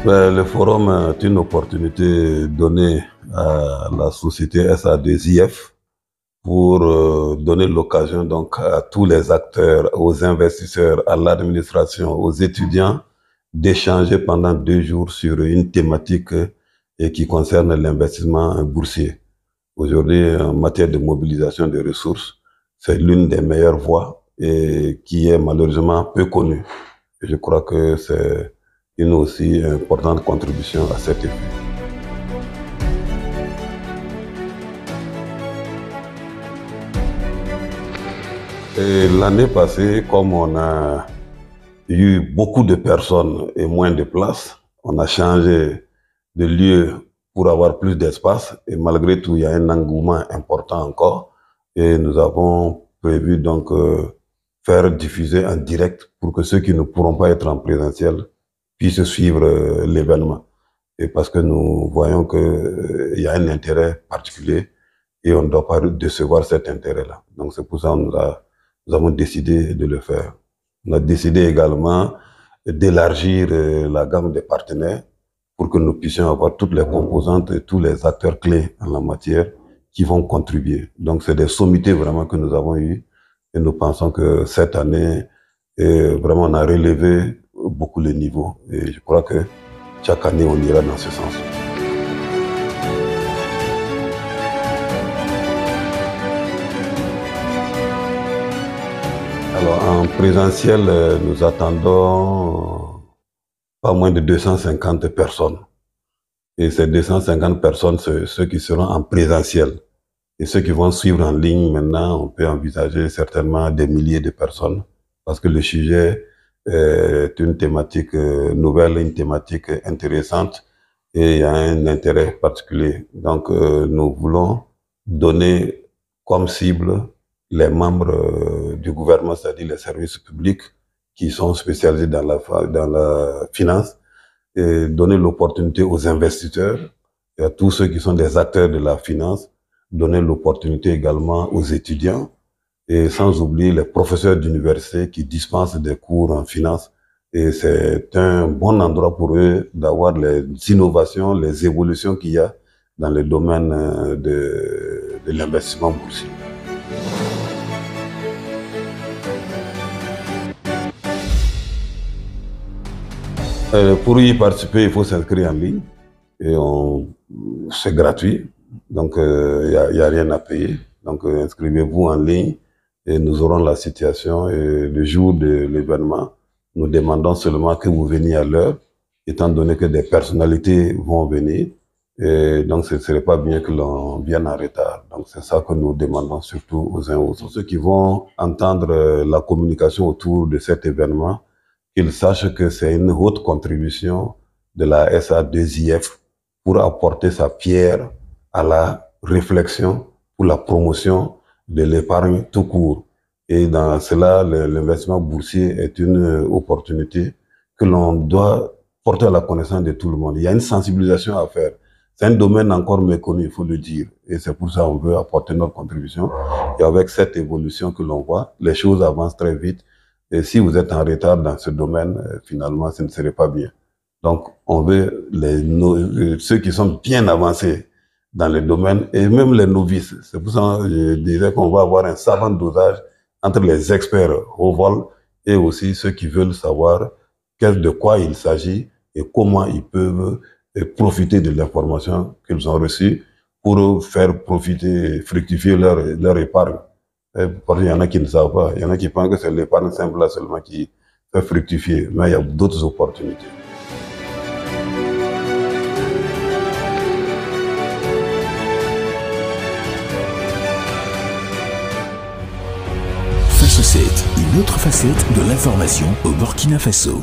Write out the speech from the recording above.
Le forum est une opportunité donnée à la société SA2IF pour donner l'occasion donc à tous les acteurs, aux investisseurs, à l'administration, aux étudiants d'échanger pendant 2 jours sur une thématique qui concerne l'investissement boursier. Aujourd'hui, en matière de mobilisation des ressources, c'est l'une des meilleures voies et qui est malheureusement peu connue. Et je crois que c'est une aussi importante contribution à cet effet. L'année passée, comme on a eu beaucoup de personnes et moins de places, on a changé de lieu pour avoir plus d'espace et malgré tout, il y a un engouement important encore et nous avons prévu donc faire diffuser en direct pour que ceux qui ne pourront pas être en présentiel puissent suivre l'événement. Et parce que nous voyons qu'il y a un intérêt particulier et on ne doit pas décevoir cet intérêt-là. Donc c'est pour ça que nous avons décidé de le faire. On a décidé également d'élargir la gamme des partenaires pour que nous puissions avoir toutes les composantes et tous les acteurs clés en la matière qui vont contribuer. Donc c'est des sommités vraiment que nous avons eues et nous pensons que cette année, vraiment on a relevé beaucoup les niveaux et je crois que chaque année on ira dans ce sens. Alors en présentiel, nous attendons pas moins de 250 personnes. Et ces 250 personnes, c'est ceux qui seront en présentiel. Et ceux qui vont suivre en ligne, maintenant, on peut envisager certainement des milliers de personnes parce que le sujet est une thématique nouvelle, une thématique intéressante et il y a un intérêt particulier. Donc, nous voulons donner comme cible les membres du gouvernement, c'est-à-dire les services publics qui sont spécialisés dans la finance et donner l'opportunité aux investisseurs et à tous ceux qui sont des acteurs de la finance, donner l'opportunité également aux étudiants et sans oublier les professeurs d'université qui dispensent des cours en finance. Et c'est un bon endroit pour eux d'avoir les innovations, les évolutions qu'il y a dans le domaine de l'investissement boursier. Pour y participer, il faut s'inscrire en ligne et c'est gratuit, donc il n'y a rien à payer. Donc inscrivez-vous en ligne et nous aurons la situation et le jour de l'événement, nous demandons seulement que vous veniez à l'heure, étant donné que des personnalités vont venir et donc ce ne serait pas bien que l'on vienne en retard. Donc c'est ça que nous demandons surtout aux uns aux autres. Ceux qui vont entendre la communication autour de cet événement, qu'ils sachent que c'est une haute contribution de la SA2IF pour apporter sa pierre à la réflexion pour la promotion de l'épargne tout court. Et dans cela, l'investissement boursier est une opportunité que l'on doit porter à la connaissance de tout le monde. Il y a une sensibilisation à faire. C'est un domaine encore méconnu, il faut le dire. Et c'est pour ça qu'on veut apporter notre contribution. Et avec cette évolution que l'on voit, les choses avancent très vite. Et si vous êtes en retard dans ce domaine, finalement, ce ne serait pas bien. Donc, on veut ceux qui sont bien avancés dans le domaine et même les novices. C'est pour ça que je disais qu'on va avoir un savant dosage entre les experts au vol et aussi ceux qui veulent savoir de quoi il s'agit et comment ils peuvent profiter de l'information qu'ils ont reçue pour faire profiter, fructifier leur épargne. Parce qu'il y en a qui ne savent pas. Il y en a qui pensent que c'est l'épargne simple là seulement qui fait fructifier. Mais il y a d'autres opportunités. une autre facette de l'information au Burkina Faso.